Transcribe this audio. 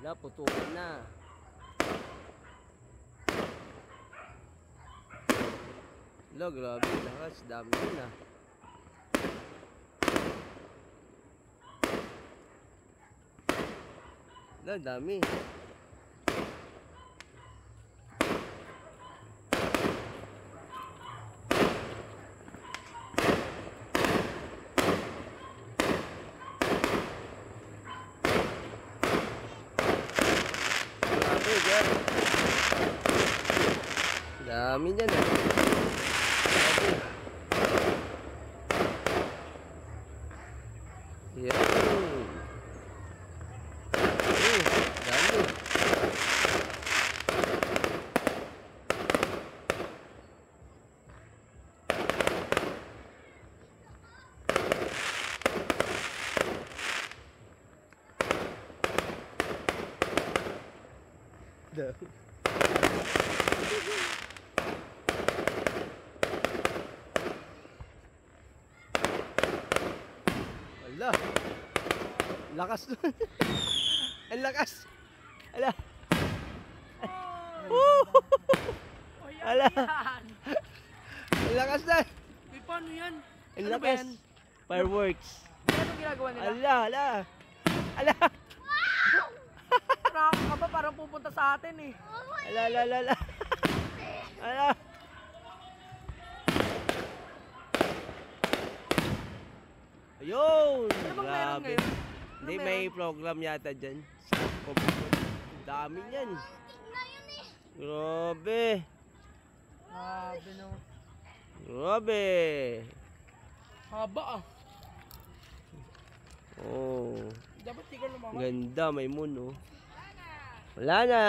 Wala, putukan na. Wala, grabe. Lakas, dami yun ah. Wala, dami. Dami dyan ah. Yan. Dami. Dami. Ala, lakas doon. Ang lakas. Ala. Ala. Ang lakas na. May paano yan? Ang lakas. Fireworks. Anong ginagawa nila? Ala, ala. Ala. Parang ka ba? Parang pupunta sa atin eh. Ala, ala, ala, ala. Ala. Ayun! Ano bang meron Grabe. ngayon? Hindi, Ano may meron? program yata dyan. Dami yan. Grabe. Grabe no. Grabe. Haba ah. Oh. Dapat di ka lumangon. Ganda, may moon oh. Wala na.